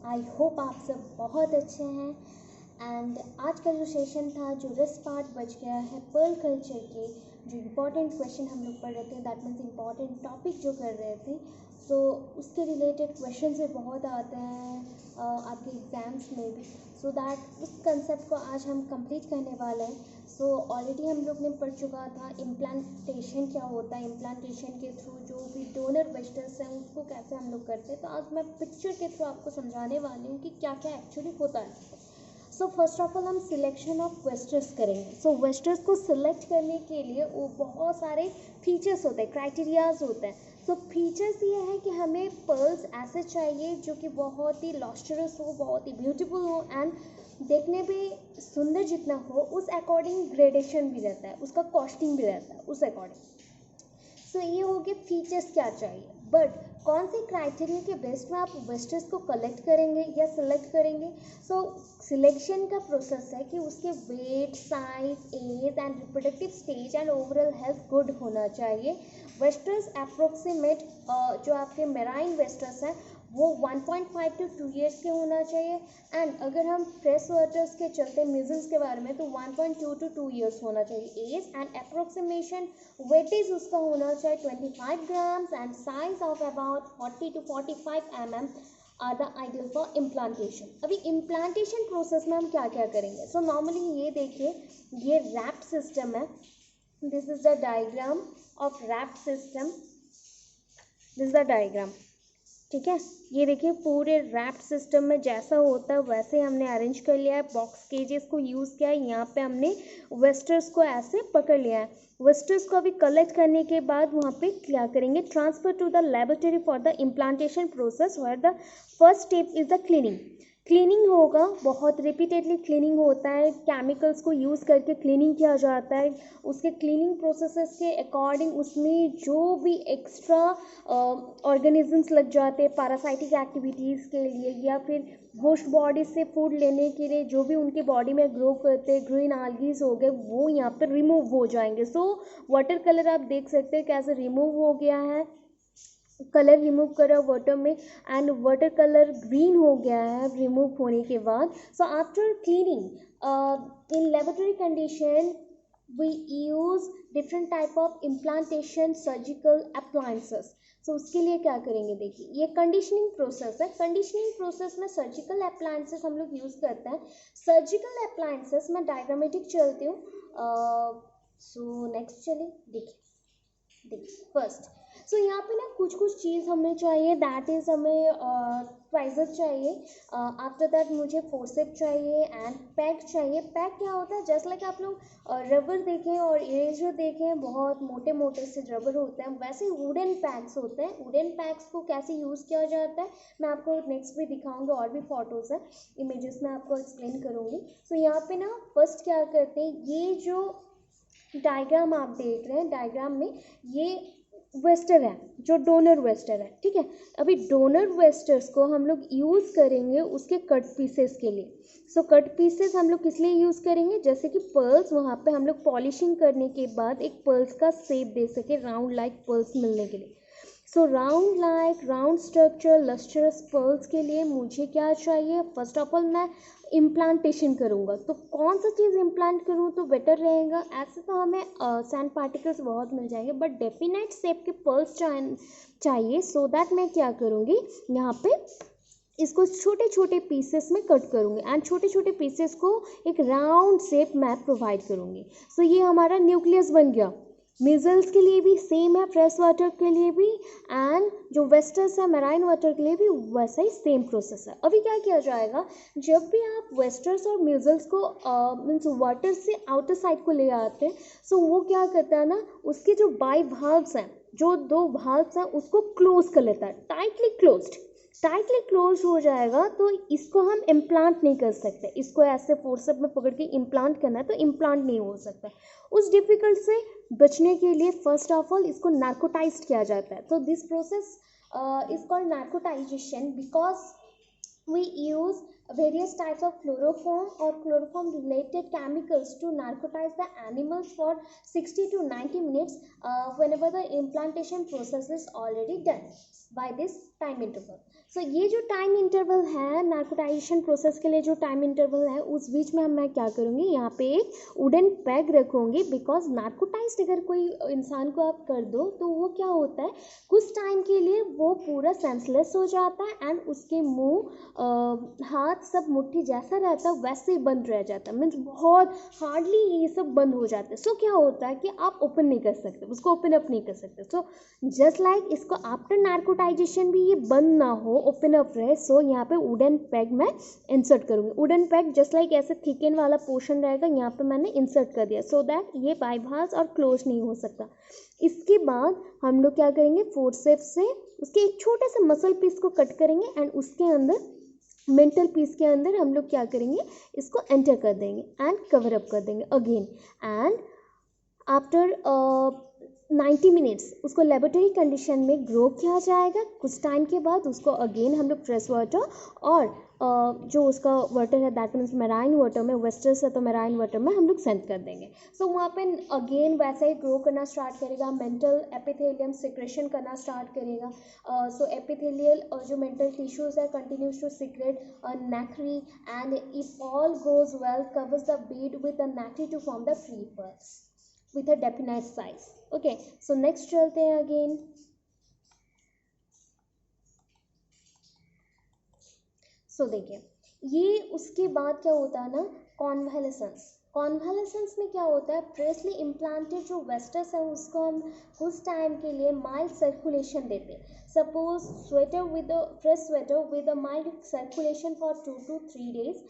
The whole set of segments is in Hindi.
आई होप आप सब बहुत अच्छे हैं। एंड आज का जो सेशन था, जो रिस्ट पार्ट बच गया है पर्ल कल्चर के, जो इम्पोर्टेंट क्वेश्चन हम लोग पढ़ रहे थे, दैट मीन्स इम्पॉर्टेंट टॉपिक जो कर रहे थे, सो उसके रिलेटेड क्वेश्चन भी बहुत आते हैं आपके एग्ज़ाम्स में भी। सो दैट उस कंसेप्ट को आज हम कंप्लीट करने वाले हैं। सो ऑलरेडी हम लोग ने पढ़ चुका था इम्प्लांटेशन क्या होता है, इम्प्लांटेशन के थ्रू जो भी डोनर वेस्टर्स हैं उसको कैसे हम लोग करते हैं। तो आज मैं पिक्चर के थ्रू आपको समझाने वाली हूँ कि क्या क्या एक्चुअली होता है। सो फर्स्ट ऑफ ऑल हम सिलेक्शन ऑफ वेस्टर्स करेंगे। सो वेस्टर्स को सिलेक्ट करने के लिए वो बहुत सारे फीचर्स होते हैं, क्राइटेरियाज होते हैं। सो फीचर्स ये है कि हमें पर्ल्स ऐसे चाहिए जो कि बहुत ही लॉस्टरस हो, बहुत ही ब्यूटीफुल हो एंड देखने में सुंदर जितना हो उस अकॉर्डिंग ग्रेडेशन भी रहता है, उसका कॉस्टिंग भी रहता है उस अकॉर्डिंग। सो ये हो गया फीचर्स क्या चाहिए। बट कौन से क्राइटेरिया के बेस में आप वेस्टर्स को कलेक्ट करेंगे या सिलेक्ट करेंगे। सो सिलेक्शन का प्रोसेस है कि उसके weight, size, age and reproductive stage and overall health good होना चाहिए। वेस्टर्स अप्रोक्सीमेट जो आपके मेराइन वेस्टर्स हैं वो 1.5 to 2 ईयर्स के होना चाहिए। एंड अगर हम फ्रेश वाटर्स के चलते मिजल्स के बारे में तो 1.2 to 2 ईयर्स होना चाहिए एज। एंड अप्रोक्सीमेशन वेटेज उसका होना चाहिए 25 grams and size of about 40 to 45 mm are the ideal for implantation. अभी इम्प्लांटेशन प्रोसेस में हम क्या क्या करेंगे। सो नॉर्मली ये देखिए, ये रैप्ड सिस्टम है। This is the diagram of wrapped system, this is the diagram. ठीक है, ये देखिए पूरे रैप्ड सिस्टम में जैसा होता है वैसे हमने अरेंज कर लिया है। बॉक्स केजेस को यूज़ किया है, यहाँ पे हमने वेस्टर्स को ऐसे पकड़ लिया है। वेस्टर्स को अभी कलेक्ट करने के बाद वहाँ पे क्या करेंगे, transfer to the laboratory for the implantation process where the first step is the cleaning. Cleaning होगा, बहुत रिपीटेडली क्लीनिंग होता है, केमिकल्स को यूज़ करके क्लीनिंग किया जाता है। उसके क्लीनिंग प्रोसेसेस के अकॉर्डिंग उसमें जो भी एक्स्ट्रा ऑर्गेनिजम्स लग जाते हैं पैरासाइटिक एक्टिविटीज़ के लिए या फिर होस्ट बॉडी से फूड लेने के लिए, जो भी उनके बॉडी में ग्रो करते हैं, ग्रीन आल्गीज हो गए, वो यहाँ पर रिमूव हो जाएंगे। सो वाटर कलर आप देख सकते हैं कैसे रिमूव हो गया है, कलर रिमूव करा वाटर में एंड वाटर कलर ग्रीन हो गया है रिमूव होने के बाद। So after cleaning in laboratory condition we use different type of implantation surgical appliances। सो उसके लिए क्या करेंगे, देखिए ये कंडीशनिंग प्रोसेस है। कंडीशनिंग प्रोसेस में सर्जिकल अप्लायंसेस हम लोग यूज़ करते हैं। सर्जिकल अप्लायंसेस में डायग्रामेटिक चलती हूँ। सो नेक्स्ट चलिए, देखिए फर्स्ट। सो यहाँ पे ना कुछ कुछ चीज़ हमें चाहिए, दैट इज़ हमें ट्वाइजर चाहिए। आफ्टर दैट मुझे फोर्सेप चाहिए एंड पैक चाहिए। पैक क्या होता है, जस्ट लाइक आप लोग रबर देखें और इरेजर देखें, बहुत मोटे मोटे से रबर होते हैं, वैसे वुडन पैक्स होते हैं। वुडन पैक्स को कैसे यूज़ किया जाता है मैं आपको नेक्स्ट भी दिखाऊंगी, और भी फोटोज़ है, इमेजेस में आपको एक्सप्लेन करूँगी। सो यहाँ पे ना फर्स्ट क्या करते हैं, ये जो डायग्राम आप देख रहे हैं, डायग्राम में ये वेस्टर है, जो डोनर वेस्टर है। ठीक है, अभी डोनर वेस्टर्स को हम लोग यूज़ करेंगे उसके कट पीसेस के लिए। सो कट पीसेस हम लोग किस लिए यूज़ करेंगे, जैसे कि पर्ल्स वहाँ पे हम लोग पॉलिशिंग करने के बाद एक पर्ल्स का शेप दे सके, राउंड लाइक पर्ल्स मिलने के लिए। सो राउंड स्ट्रक्चर लस्टरस पर्ल्स के लिए मुझे क्या चाहिए, फर्स्ट ऑफ ऑल मैं इम्प्लांटेशन करूँगा। तो कौन सा चीज़ इम्प्लांट करूँ तो बेटर रहेगा। ऐसे तो हमें सैंड पार्टिकल्स बहुत मिल जाएंगे, बट डेफिनेट शेप के पर्ल्स चाहिए। सो दैट मैं क्या करूँगी, यहाँ पे इसको छोटे छोटे पीसेस में कट करूँगी एंड छोटे छोटे पीसेस को एक राउंड शेप मैं प्रोवाइड करूँगी। सो ये हमारा न्यूक्लियस बन गया। मिजल्स के लिए भी सेम है, फ्रेश वाटर के लिए भी, एंड जो वेस्टर्स है मेराइन वाटर के लिए भी वैसा ही सेम प्रोसेस है। अभी क्या किया जाएगा, जब भी आप वेस्टर्स और मिजल्स को मीन्स वाटर से आउटर साइड को ले आते हैं, सो वो क्या करता है ना, उसके जो बाई भाग्स हैं, जो दो भाग्स हैं उसको क्लोज कर लेता है, टाइटली क्लोज हो जाएगा। तो इसको हम इम्प्लांट नहीं कर सकते, इसको ऐसे फोर्सेप में पकड़ के इम्प्लांट करना है तो इम्प्लांट नहीं हो सकता। उस डिफ़िकल्ट से बचने के लिए फर्स्ट ऑफ ऑल इसको नार्कोटाइज किया जाता है। तो this process is called narcotization because we use various types of chloroform or chloroform related chemicals to narcotize the animals for 60 to 90 minutes whenever the implantation process is already done by this time interval. So ये जो टाइम इंटरवल है नार्कोटाइजेशन प्रोसेस के लिए, जो टाइम इंटरवल है उस बीच में मैं क्या करूँगी, यहाँ पे एक वुडन पैग रखूँगी, बिकॉज नार्कोटाइज्ड अगर कोई इंसान को आप कर दो तो वो क्या होता है, कुछ टाइम के लिए वो पूरा सेंसलेस हो जाता है एंड उसके मुंह हाथ सब मुट्ठी जैसा रहता है वैसे ही बंद रह जाता है, मीन्स बहुत हार्डली ये सब बंद हो जाते हैं. सो क्या होता है कि आप ओपन नहीं कर सकते, उसको ओपन अप नहीं कर सकते. सो जस्ट लाइक इसको आफ्टर नार्कोटाइजेशन भी ये बंद ना हो, ओपन अप रहे. सो यहाँ पे वुडन पैग मैं इंसर्ट करूँगी. वुडन पैग जस्ट लाइक ऐसे थिकन वाला पोर्शन रहेगा, यहाँ पे मैंने इंसर्ट कर दिया सो दैट ये बाईपास और क्लोज नहीं हो सकता. इसके बाद हम लोग क्या करेंगे, फोर्सेप्स से उसके एक छोटे से मसल पीस को कट करेंगे एंड उसके अंदर मेंटल पीस के अंदर हम लोग क्या करेंगे, इसको एंटर कर देंगे एंड कवर अप कर देंगे अगेन. एंड आफ्टर 90 मिनट्स उसको लेबोरेटरी कंडीशन में ग्रो किया जाएगा. कुछ टाइम के बाद उसको अगेन हम लोग फ्रेश वाटर और जो उसका वाटर है दैट मीन्स मेराइन वाटर में, वेस्टर्स है तो मेराइन वाटर में हम लोग सेंड कर देंगे. सो वहाँ पे अगेन वैसे ही ग्रो करना स्टार्ट करेगा, मेंटल एपिथेलियम सिक्रेशन करना स्टार्ट करेगा. सो एपिथेलियल जो मेंटल टिश्यूज है continues to secrete nacre and if all goes well covers the bead with the nacre to form the free pearls with a definite size. Okay, so next चलते हैं again. So देखिए ये उसके बाद क्या होता है ना, कॉन्वालेसेंस. कॉन्वालेसेंस में क्या होता है, फ्रेशली इम्प्लांटेड जो वेस्टस है उसको हम कुछ टाइम के लिए माइल्ड सर्कुलेशन देते हैं. Suppose sweater with fresh sweater with a mild circulation for 2 to 3 days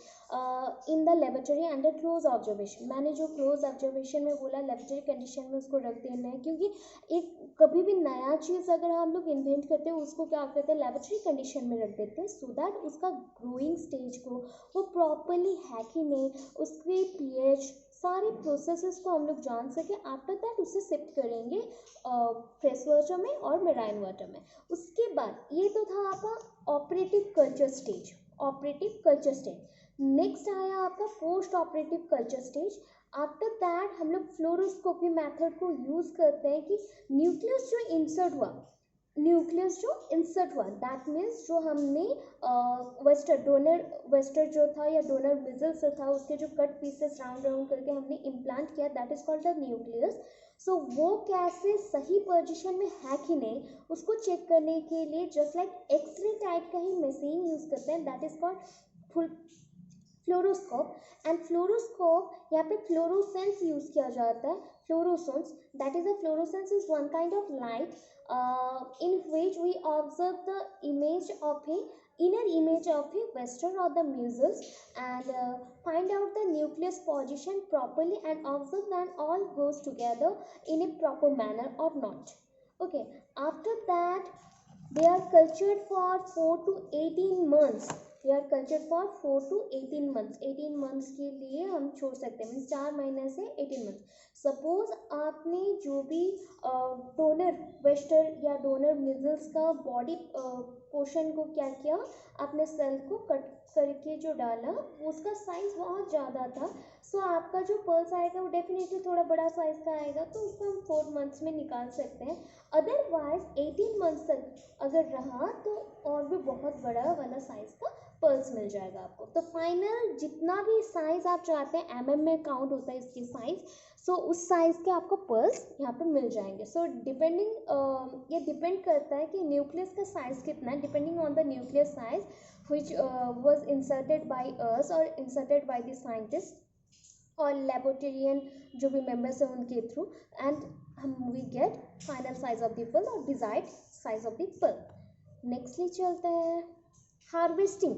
in the laboratory under close observation. मैंने जो क्लोज ऑब्जर्वेशन में बोला लेबोरेटरी कंडीशन में उसको रख देना है, क्योंकि एक कभी भी नया चीज़ अगर हम लोग इन्वेंट करते हैं उसको क्या करते हैं, लेबोरेटरी कंडीशन में रख देते हैं सो दैट उसका ग्रोइंग स्टेज को वो प्रॉपरली है कि नहीं, उसके पीएच सारे प्रोसेसेस को हम लोग जान सके. आफ्टर दैट उसे शिफ्ट करेंगे फ्रेश वाटर में और मेराइन वाटर में. उसके बाद ये तो था आपका operative culture stage. Operative culture stage next आया आपका post operative culture stage. After that हम लोग फ्लोरोस्कोपी मेथड को यूज़ करते हैं कि न्यूक्लियस जो इंसर्ट हुआ, न्यूक्लियस जो इंसर्ट हुआ दैट मीन्स जो हमने वेस्टर जो था या डोनर मिजल्स था उसके जो कट पीसेस राउंड राउंड करके हमने इम्प्लांट किया that is called the nucleus. So वो कैसे सही पोजीशन में है कि नहीं उसको चेक करने के लिए जस्ट लाइक एक्सरे टाइप का ही मशीन यूज़ करते हैं that is called fluoroscope. And fluoroscope यहाँ पे फ्लोरोसेंस यूज़ किया जाता है. Fluorescence that is a fluorescence is one kind of light in which we observe the image of a inner image of a vesicle or the muscles and find out the nucleus position properly and observe when all goes together in a proper manner or not. Okay, after that they are cultured for 4 to 18 months. they are cultured for 4 to 18 months. 18 months के लिए हम छोड़ सकते हैं, मीन्स 4 महीने से 18 months. सपोज आपने जो भी डोनर वेस्टर या डोनर मिजल्स का बॉडी पोर्शन को क्या किया, आपने सेल को कट करके जो डाला उसका साइज बहुत ज़्यादा था. सो आपका जो पर्ल्स आएगा वो डेफिनेटली थोड़ा बड़ा साइज का आएगा तो उसको हम 4 months में निकाल सकते हैं. अदरवाइज 18 months तक अगर रहा तो और भी बहुत बड़ा वाला साइज का पर्ल्स मिल जाएगा आपको. तो फाइनल जितना भी साइज आप चाहते हैं एमएम में काउंट होता है इसकी साइज. सो उस साइज़ के आपको पर्ल्स यहाँ पे मिल जाएंगे. सो डिपेंडिंग ये डिपेंड करता है कि न्यूक्लियस का साइज़ कितना है, depending on the nucleus size which was inserted by us or inserted by the scientist और लेबोरेटरियन जो भी मेंबर्स हैं उनके थ्रू एंड हम we get final size of the pearl और desired size of the pearl. Nextly चलते हैं हार्वेस्टिंग.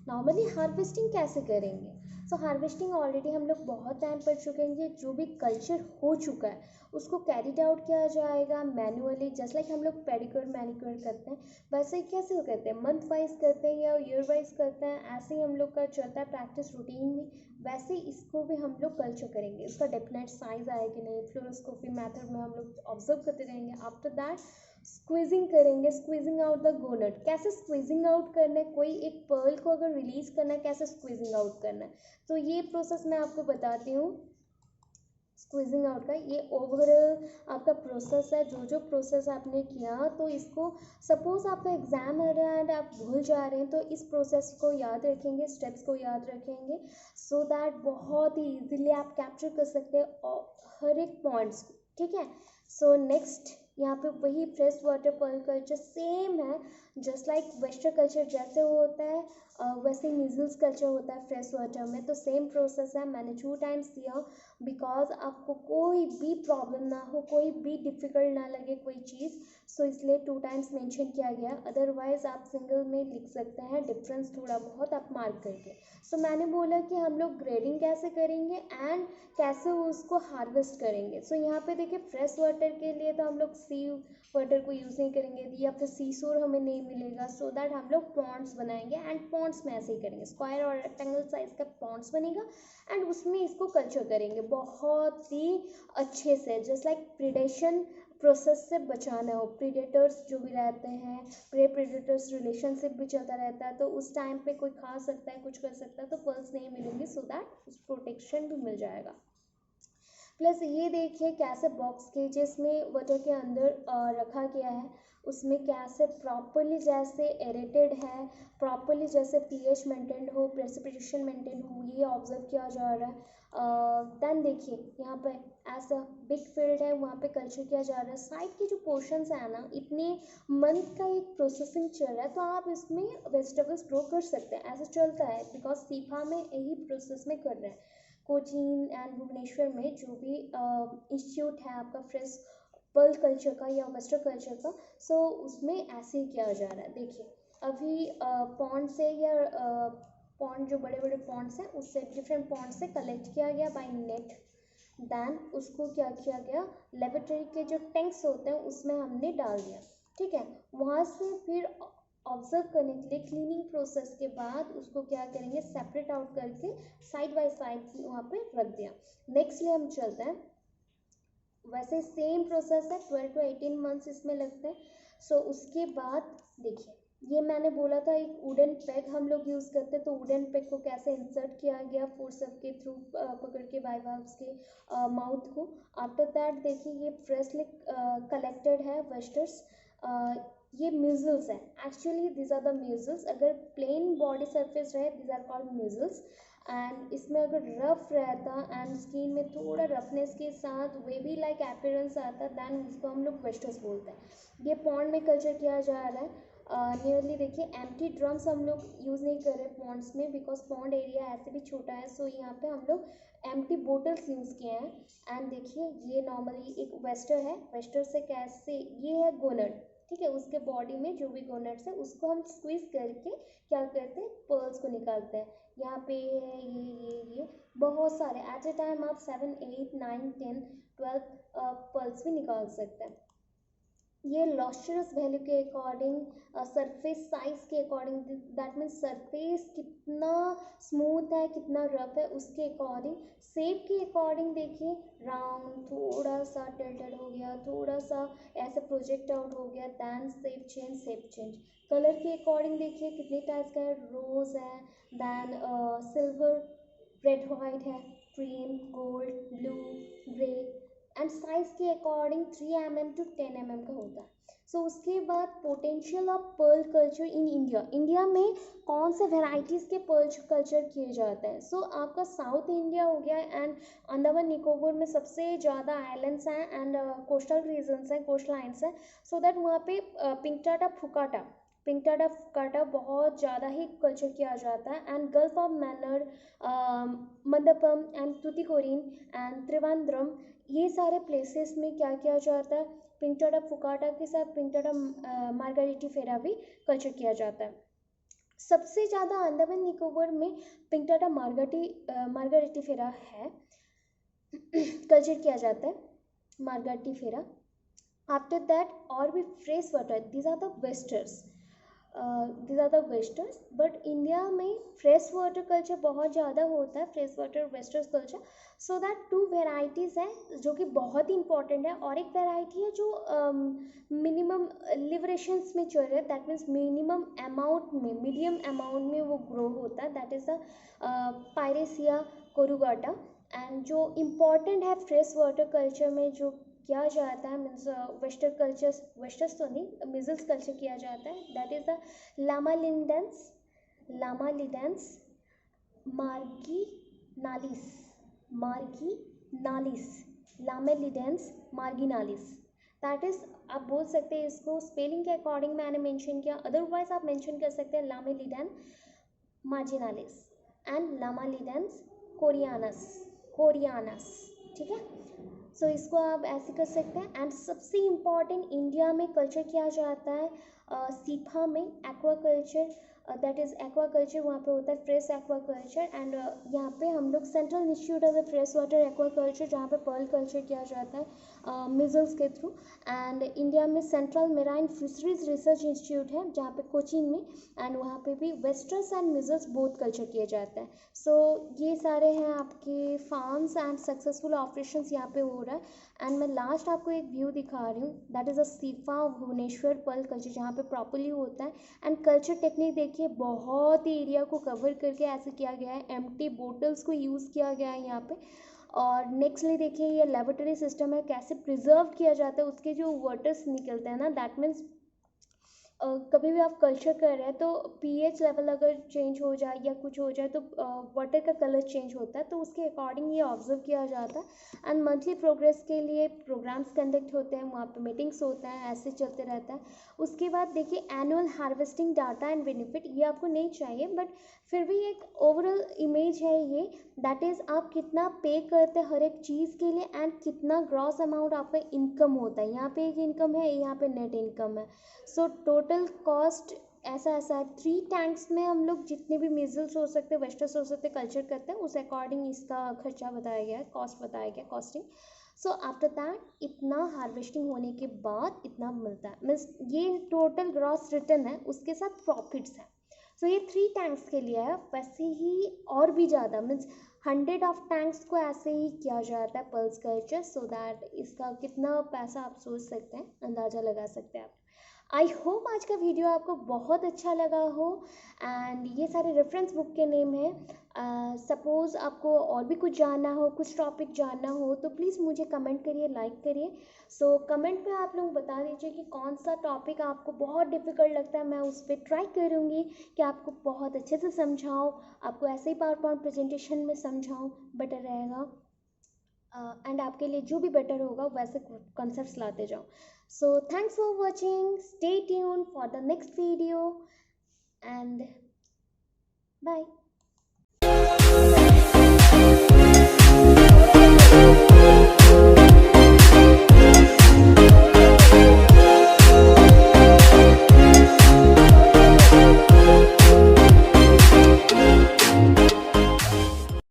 नॉर्मली हार्वेस्टिंग कैसे करेंगे. सो हार्वेस्टिंग ऑलरेडी हम लोग बहुत टाइम पढ़ चुके हैं. जो भी कल्चर हो चुका है उसको कैरीड आउट किया जाएगा मैनुअली, जस्ट लाइक हम लोग पेडिक्योर मैनिक्योर करते हैं वैसे ही कैसे वो करते हैं, मंथ वाइज करते हैं या ईयर वाइज करते हैं, ऐसे ही हम लोग का चलता है प्रैक्टिस रूटीन में। वैसे ही इसको भी हम लोग कल्चर करेंगे, इसका डेफिनेट साइज आए कि नहीं, फ्लोरोस्कोपी मेथड में हम लोग ऑब्जर्व करते रहेंगे। आफ्टर दैट स्क्वीजिंग करेंगे, स्क्वीजिंग आउट द गोनट। कैसे स्क्वीजिंग आउट करना है, कोई एक पर्ल को अगर रिलीज करना है कैसे स्क्वीजिंग आउट करना है, तो ये प्रोसेस मैं आपको बताती हूँ स्क्वीजिंग आउट का। ये ओवरऑल आपका प्रोसेस है, जो जो प्रोसेस आपने किया, तो इसको सपोज आपका एग्जाम है रहा है एंड आप भूल जा रहे हैं तो इस प्रोसेस को याद रखेंगे, स्टेप्स को याद रखेंगे, सो दैट बहुत ही इजीली आप कैप्चर कर सकते हैं हर एक पॉइंट्स को, ठीक है। सो नेक्स्ट यहाँ पे वही fresh water pearl culture same है, जस्ट लाइक वेस्टर्न कल्चर जैसे होता है वैसे मीजल्स कल्चर होता है फ्रेश वाटर में, तो सेम प्रोसेस है। मैंने 2 टाइम्स दिया बिकॉज आपको कोई भी प्रॉब्लम ना हो, कोई भी डिफ़िकल्ट ना लगे कोई चीज़, सो इसलिए 2 टाइम्स मेंशन किया गया। अदरवाइज आप सिंगल में लिख सकते हैं डिफरेंस थोड़ा बहुत आप मार्क करके। सो मैंने बोला कि हम लोग ग्रेडिंग कैसे करेंगे एंड कैसे उसको हार्वेस्ट करेंगे। सो यहाँ पे देखिए फ्रेश वाटर के लिए तो हम लोग सी वाटर को यूज़ नहीं करेंगे या फिर सीसोर हमें नहीं मिलेगा, सो दैट हम लोग पॉन्ड्स बनाएंगे एंड पॉन्ड्स में ऐसे ही करेंगे, स्क्वायर और रेक्टेंगल साइज का पॉन्ड्स बनेगा एंड उसमें इसको कल्चर करेंगे बहुत ही अच्छे से, जस्ट लाइक प्रिडेशन प्रोसेस से बचाना हो, प्रीडेटर्स जो भी रहते हैं, प्रे प्रीडेटर्स रिलेशनशिप भी चलता रहता है, तो उस टाइम पे कोई खा सकता है, कुछ कर सकता है, तो पर्ल्स नहीं मिलेंगे, सो दैट उस प्रोटेक्शन भी मिल जाएगा। प्लस ये देखिए कैसे बॉक्स केजेस में वाटर के अंदर रखा गया है, उसमें कैसे प्रॉपरली जैसे एरेटेड है, प्रॉपरली जैसे पीएच मेंटेन हो, प्रेसिपिटेशन मेंटेन हो, ये ऑब्जर्व किया जा रहा है। देन देखिए यहाँ पे ऐसा बिग फील्ड है, वहाँ पे कल्चर किया जा रहा है। साइड के जो पोर्शंस है ना, इतने मंथ का एक प्रोसेसिंग चल रहा है, तो आप इसमें वेजिटेबल्स ग्रो कर सकते हैं, ऐसा चलता है बिकॉज सीफा में यही प्रोसेस में कर रहे हैं। कोचीन एंड भुवनेश्वर में जो भी इंस्टीट्यूट है आपका फ्रेश पर्ल कल्चर का या वेस्टर्न कल्चर का, सो उसमें ऐसे ही किया जा रहा है। देखिए अभी पॉन्ड से या पॉन्ड जो बड़े बड़े पॉन्ड्स हैं उससे डिफरेंट पॉन्ड से कलेक्ट किया गया बाय नेट, देन उसको क्या किया गया, लेबोरेटरी के जो टैंक्स होते हैं उसमें हमने डाल दिया, ठीक है। वहाँ से फिर ऑब्जर्व करने के लिए क्लीनिंग प्रोसेस के बाद उसको क्या करेंगे, सेपरेट आउट करके साइड बाय साइड वहाँ पे रख दिया। नेक्स्ट लिए हम चलते हैं, वैसे सेम प्रोसेस है, 12 to 18 मंथ्स इसमें लगते हैं। सो उसके बाद देखिए ये मैंने बोला था एक वुडन पैक हम लोग यूज़ करते हैं, तो वुडन पैक को कैसे इंसर्ट किया गया फोर्सेप के थ्रू पकड़ के बाइवाल्व्स के माउथ को। आफ्टर दैट देखिए ये फ्रेशली कलेक्टेड है वेस्टर्स, ये म्यूजल्स है, एक्चुअली दिस आर द म्यूजल्स। अगर प्लेन बॉडी सरफेस रहे दिस आर कॉल्ड म्यूजल्स, एंड इसमें अगर रफ रहता एंड स्किन में थोड़ा रफनेस के साथ वेवी लाइक अपीयरेंस आता दैन उसको हम लोग वेस्टर्स बोलते हैं। ये पॉन्ड में कल्चर किया जा रहा है। नियरली देखिए एम्प्टी ड्रम्स हम लोग यूज़ नहीं कर रहे पॉन्ड्स में बिकॉज पॉन्ड एरिया ऐसे भी छोटा है, सो यहाँ पे हम लोग एम्प्टी बोटल्स यूज़ किए हैं। एंड देखिए ये नॉर्मली एक वेस्टर है, वेस्टर से कैसे ये है गोनट, ठीक है, उसके बॉडी में जो भी गोनट्स है उसको हम स्क्वीज करके क्या करते हैं, पर्ल्स को निकालते हैं। यहाँ पे है ये बहुत सारे एट ए टाइम आप 7 8 9 10 12 पर्ल्स भी निकाल सकते हैं। ये लॉस्चरस वैल्यू के अकॉर्डिंग, सरफेस साइज के अकॉर्डिंग, दैट मीन्स सरफेस कितना स्मूथ है कितना रफ है उसके अकॉर्डिंग, शेप के अकॉर्डिंग देखिए राउंड थोड़ा सा टिल्टेड हो गया, थोड़ा सा ऐसे प्रोजेक्ट आउट हो गया, दैन शेप चेंज। कलर के अकॉर्डिंग देखिए कितने टाइप्स का है, रोज है, दैन सिल्वर, रेड वाइट है, cream, gold, blue, grey, and size के अकॉर्डिंग 3 mm to 10 mm का होता है। सो उसके बाद potential of pearl culture in India, India में कौन से वेराइटीज़ के पर्ल कल्चर किए जाते हैं। सो आपका साउथ इंडिया हो गया एंड अंडमान निकोबार में सबसे ज़्यादा आइलैंड्स हैं एंड कोस्टल रीजन्स हैं, कोस्ट लाइन्स हैं, सो दैट वहाँ पे पिंकटाटा फुकाटा बहुत ज़्यादा ही कल्चर किया जाता है। And Gulf of Mannar, Mandapam and Tuticorin and Trivandrum, ये सारे प्लेसेस में क्या किया जाता है, पिंकटाटा फुकाटा के साथ पिंकटाटा मार्गारिटीफेरा भी कल्चर किया जाता है। सबसे ज़्यादा अंडमान निकोबार में पिंकटाटा मार्गारिटीफेरा है कल्चर किया जाता है। मार्गाटीफेरा. आफ्टर दैट और भी fresh water, these are the oysters. But India में फ्रेश वाटर कल्चर बहुत ज़्यादा होता है, fresh water oysters culture. So that two varieties हैं जो कि बहुत ही इंपॉर्टेंट है. और एक वेराइटी है जो मिनिमम लिबरेशंस में चल रहा है, दैट मीन्स मिनिमम अमाउंट में, मीडियम अमाउंट में वो ग्रो होता है, दैट इज़ द पायरेसिया कोरुगाटा. एंड जो इम्पॉर्टेंट है फ्रेश वाटर कल्चर में जो किया जाता है, मीन्स वेस्टर्स तो नहीं, मिजल्स कल्चर किया जाता है, that is the lamellidens marginalis. Lamellidens marginalis, that is, आप बोल सकते हैं इसको स्पेलिंग के अकॉर्डिंग मैंने मेंशन किया, अदरवाइज आप मेंशन कर सकते हैं लामेलिडेन मार्जिनालिस एंड लामालिडेंस कोरियानस. ठीक है, सो इसको आप ऐसे कर सकते हैं. एंड सबसे इम्पॉर्टेंट इंडिया में कल्चर किया जाता है सीफा में aqua culture, that is aqua culture, वहाँ पे होता है फ्रेश एक्वा कल्चर. एंड यहाँ पे हम लोग central institute of the fresh water aqua culture, जहाँ पे पर्ल कल्चर किया जाता है मिजल्स के थ्रू. एंड इंडिया में central marine fisheries research institute है जहाँ पे कोचीन में, एंड वहाँ पे भी wasters and measles both culture किए जाते हैं. सो ये सारे हैं आपके फार्म्स एंड सक्सेसफुल ऑपरेशंस यहाँ पे हो रहा है. एंड मैं लास्ट आपको एक व्यू दिखा रही हूँ, that is a CIFA Bhubaneswar pearl culture, जहाँ पे प्रॉपरली होता है. एंड कल्चर टेक्निक देखिए, बहुत ही एरिया को कवर करके ऐसे किया गया है, एम्प्टी बोटल्स को यूज़ किया गया है यहाँ पे. और नेक्स्टली देखिए ये लेबोरेटरी सिस्टम है, कैसे प्रिजर्व किया जाता है, उसके जो वाटर्स निकलते हैं ना, दैट मीन्स कभी भी आप कल्चर कर रहे हैं तो पीएच लेवल अगर चेंज हो जाए या कुछ हो जाए तो वाटर का कलर चेंज होता है, तो उसके अकॉर्डिंग ये ऑब्जर्व किया जाता है. एंड मंथली प्रोग्रेस के लिए प्रोग्राम्स कंडक्ट होते हैं, वहाँ पे मीटिंग्स होता है, ऐसे चलते रहता है. उसके बाद देखिए annual harvesting data and benefit, ये आपको नहीं चाहिए बट फिर भी एक ओवरऑल इमेज है ये, दैट इज़ आप कितना पे करते हैं हर एक चीज़ के लिए एंड कितना ग्रॉस अमाउंट आपका इनकम होता है. यहाँ पे एक इनकम है, यहाँ पे नेट इनकम है. सो टोटल कॉस्ट ऐसा है, 3 टैंक्स में हम लोग जितने भी मिजल्स हो सकते हैं, वेस्टर्स हो सकते हैं, कल्चर करते हैं, उस अकॉर्डिंग इसका खर्चा बताया गया है, कॉस्ट बताया गया, कॉस्टिंग. सो आफ्टर दैट इतना हार्वेस्टिंग होने के बाद इतना मिलता है, मीन्स ये टोटल ग्रॉस रिटर्न है, उसके साथ प्रॉफिट्स है. सो ये 3 टैंक्स के लिए है. वैसे ही और भी ज़्यादा, मीन्स 100 ऑफ टैंक्स को ऐसे ही किया जाता है पर्ल्स कल्चर. सो दैट इसका कितना पैसा आप सोच सकते हैं, अंदाज़ा लगा सकते हैं आप. आई होप आज का वीडियो आपको बहुत अच्छा लगा हो. एंड ये सारे रेफरेंस बुक के नेम हैं. सपोज़ आपको और भी कुछ जानना हो, कुछ टॉपिक जानना हो, तो प्लीज़ मुझे कमेंट करिए, लाइक करिए. सो कमेंट में आप लोग बता दीजिए कि कौन सा टॉपिक आपको बहुत डिफ़िकल्ट लगता है, मैं उस पर ट्राई करूँगी कि आपको बहुत अच्छे से समझाऊँ, आपको ऐसे ही पावर पॉइंट प्रेजेंटेशन में समझाऊँ, बेटर रहेगा. एंड आपके लिए जो भी बेटर होगा वैसे कॉन्सेप्ट्स लाते जाओ. So thanks for watching. Stay tuned for the next video and bye.